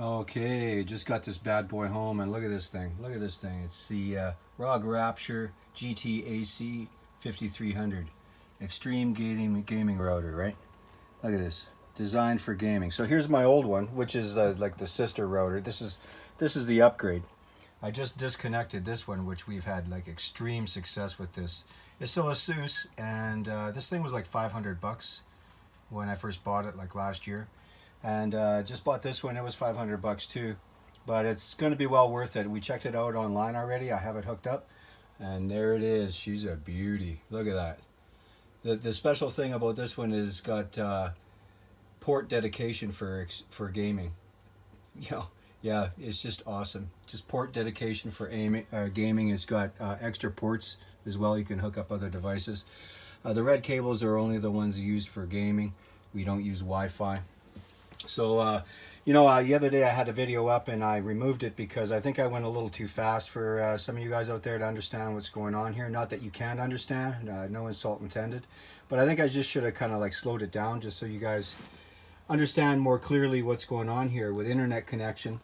Okay, just got this bad boy home, and look at this thing. Look at this thing. It's the ROG Rapture GT AC5300 Extreme Gaming Router, right? Look at this. Designed for gaming. So here's my old one, which is like the sister router. This is the upgrade. I just disconnected this one, which we've had like extreme success with this. It's still a ASUS, and this thing was like 500 bucks when I first bought it, like last year. And just bought this one. It was 500 bucks too, but it's going to be well worth it. We checked it out online already. I have it hooked up, and there it is. She's a beauty. Look at that. The special thing about this one is got port dedication for gaming. Yeah, it's just awesome. Just port dedication for gaming. It's got extra ports as well. You can hook up other devices. The red cables are only the ones used for gaming. We don't use Wi-Fi. So, the other day I had a video up and I removed it because I think I went a little too fast for some of you guys out there to understand what's going on here. Not that you can't understand, no insult intended, but I think I just should have kind of like slowed it down just so you guys understand more clearly what's going on here with internet connection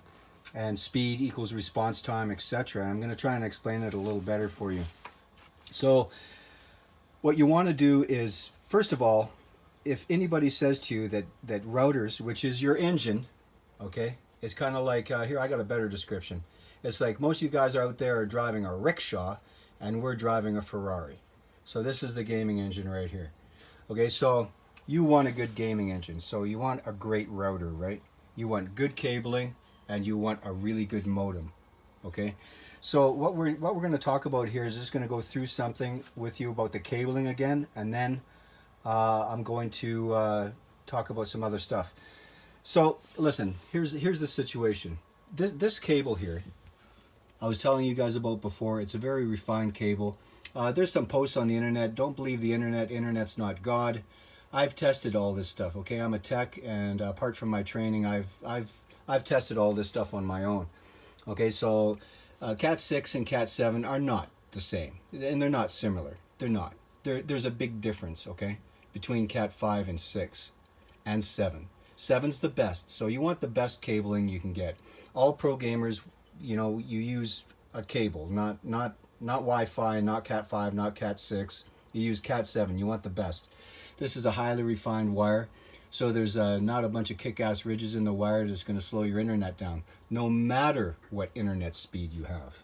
and speed equals response time, etc. I'm going to try and explain it a little better for you. So, what you want to do is, first of all, if anybody says to you that routers, which is your engine, okay, it's kind of like, here, I got a better description. It's like most of you guys out there are driving a rickshaw and we're driving a Ferrari. So this is the gaming engine right here. Okay, so you want a good gaming engine. So you want a great router, right? You want good cabling and you want a really good modem, okay? So what we're going to talk about here is just going to go through something with you about the cabling again, and then I'm going to talk about some other stuff. So listen, here's the situation. This cable here, I was telling you guys about before. It's a very refined cable. There's some posts on the internet. Don't believe the internet. Internet's not God. I've tested all this stuff. Okay, I'm a tech, and apart from my training, I've tested all this stuff on my own. Okay, so Cat6 and Cat7 are not the same, and they're not similar. They're not. There's a big difference. Okay, between Cat 5 and 6 and 7. 7's the best, so you want the best cabling you can get. All pro gamers, you use a cable, not Wi-Fi, not Cat 5, not Cat 6. You use Cat 7. You want the best. This is a highly refined wire, so there's not a bunch of kick-ass ridges in the wire that's going to slow your internet down, no matter what internet speed you have.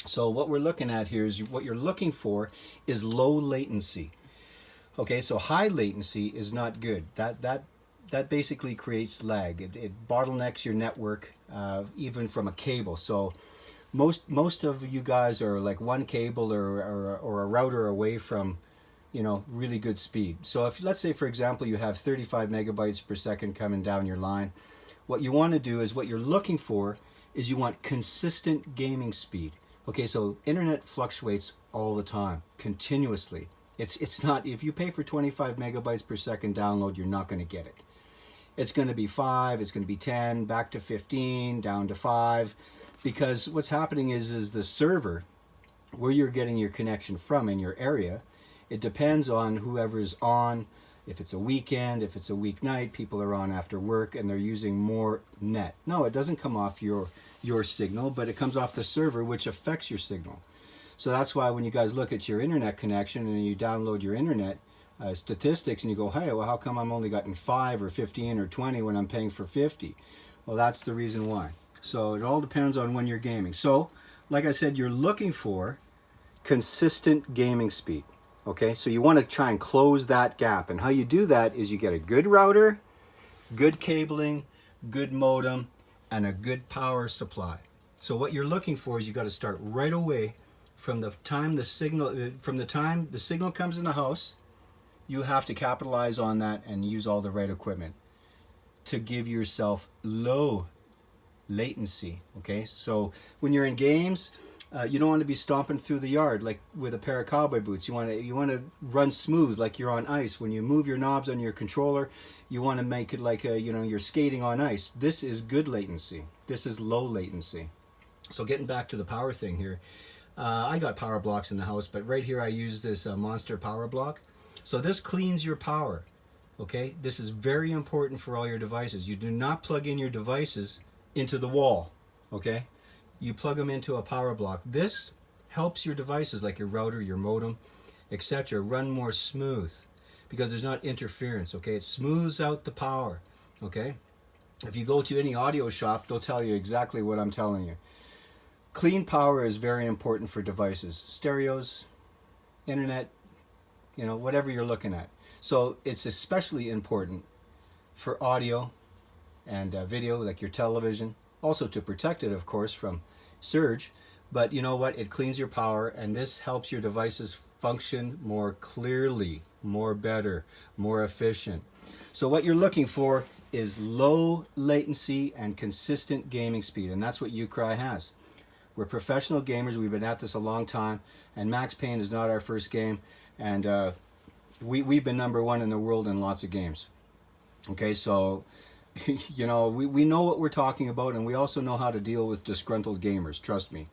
So what we're looking at here is, what you're looking for is low latency. Okay, so high latency is not good. That basically creates lag. It bottlenecks your network, even from a cable. So most of you guys are like one cable or a router away from, really good speed. So if, let's say for example, you have 35 megabytes per second coming down your line, what you want to do is, what you're looking for is, you want consistent gaming speed. Okay, so internet fluctuates all the time, continuously. It's not, if you pay for 25 megabytes per second download, you're not going to get it. It's going to be 5, it's going to be 10, back to 15, down to 5, because what's happening is the server, where you're getting your connection from in your area, it depends on whoever's on. If it's a weekend, if it's a weeknight, people are on after work and they're using more net. No, it doesn't come off your signal, but it comes off the server, which affects your signal. So that's why when you guys look at your internet connection and you download your internet statistics and you go, hey, well, how come I'm only getting 5 or 15 or 20 when I'm paying for 50? Well, that's the reason why. So it all depends on when you're gaming. So, like I said, you're looking for consistent gaming speed. Okay, so you want to try and close that gap. And how you do that is, you get a good router, good cabling, good modem, and a good power supply. So what you're looking for is, you got to start right away from the time the signal comes in the house. You have to capitalize on that and use all the right equipment to give yourself low latency. Okay, so when you're in games, you don't want to be stomping through the yard like with a pair of cowboy boots. You want to run smooth, like you're on ice. When you move your knobs on your controller, you want to make it like you're skating on ice. This is good latency. This is low latency. So getting back to the power thing here, I got power blocks in the house, but right here I use this Monster power block. So this cleans your power. Okay, this is very important for all your devices. You do not plug in your devices into the wall, okay? You plug them into a power block. This helps your devices like your router, your modem, etc. run more smooth because there's not interference, okay? It smooths out the power, okay? If you go to any audio shop, they'll tell you exactly what I'm telling you. Clean power is very important for devices, stereos, internet, you know, whatever you're looking at. So it's especially important for audio and video, like your television. Also to protect it, of course, from surge. But you know what? It cleans your power, and this helps your devices function more clearly, more better, more efficient. So what you're looking for is low latency and consistent gaming speed, and that's what UCRY has. We're professional gamers. We've been at this a long time, and Max Payne is not our first game, and we've been #1 in the world in lots of games. Okay, so you know, we know what we're talking about, and we also know how to deal with disgruntled gamers. Trust me.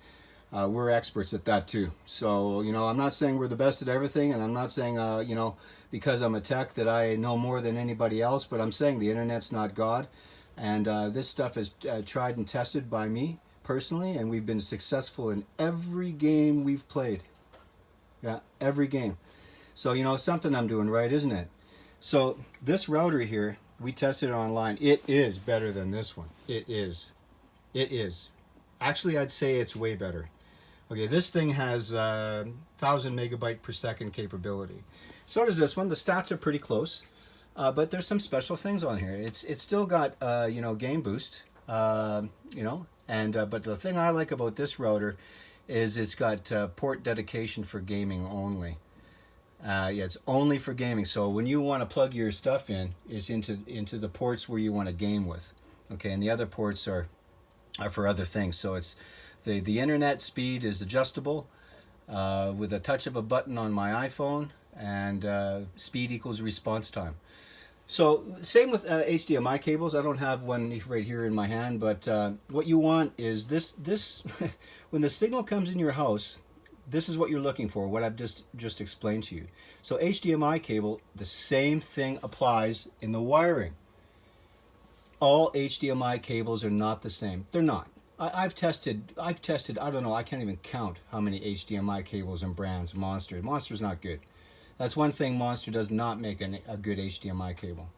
We're experts at that too. So, you know, I'm not saying we're the best at everything, and I'm not saying, you know, because I'm a tech that I know more than anybody else, but I'm saying the internet's not God. And this stuff is tried and tested by me personally, and we've been successful in every game we've played. Yeah, every game. So, you know, something I'm doing right, isn't it? So this router here, we tested it online. It is better than this one. It is. It is. Actually, I'd say it's way better. Okay, this thing has 1,000 megabyte per second capability. So does this one. The stats are pretty close, but there's some special things on here. It's still got you know, game boost, you know, and but the thing I like about this router is it's got port dedication for gaming only. Yeah, it's only for gaming. So when you want to plug your stuff in, it's into the ports where you want to game with. Okay, and the other ports are for other things. So it's the internet speed is adjustable with a touch of a button on my iPhone, and speed equals response time. So same with HDMI cables. I don't have one right here in my hand, but what you want is this when the signal comes in your house, this is what you're looking for, what I've just explained to you. So HDMI cable, the same thing applies in the wiring. All HDMI cables are not the same. They're not. I've tested, I don't know, I can't even count how many HDMI cables and brands. Monster's not good. That's one thing, Monster does not make a good HDMI cable.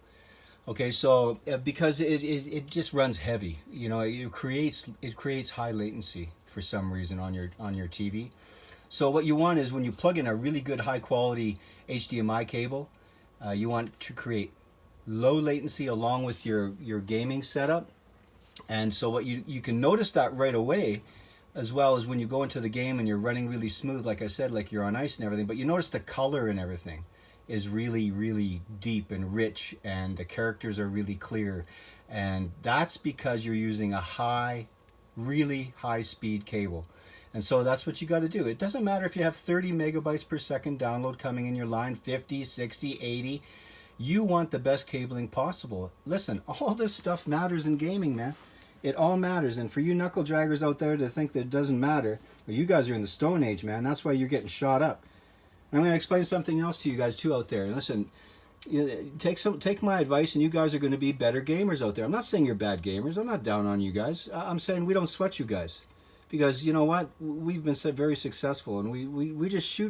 Okay, so because it just runs heavy, you know, it creates high latency for some reason on your TV. So what you want is when you plug in a really good high quality HDMI cable, you want to create low latency along with your gaming setup. And so what you can notice that right away, as well as when you go into the game and you're running really smooth, like I said, like you're on ice and everything, but you notice the color and everything is really, really deep and rich, and the characters are really clear. And that's because you're using a really high speed cable. And so that's what you got to do. It doesn't matter if you have 30 megabytes per second download coming in your line, 50, 60, 80. You want the best cabling possible. Listen, all this stuff matters in gaming, man. It all matters. And for you knuckle draggers out there to think that it doesn't matter, well, you guys are in the Stone Age, man. That's why you're getting shot up. And I'm going to explain something else to you guys too out there. Listen, take my advice, and you guys are going to be better gamers out there. I'm not saying you're bad gamers. I'm not down on you guys. I'm saying we don't sweat you guys. Because you know what? We've been very successful, and we just shoot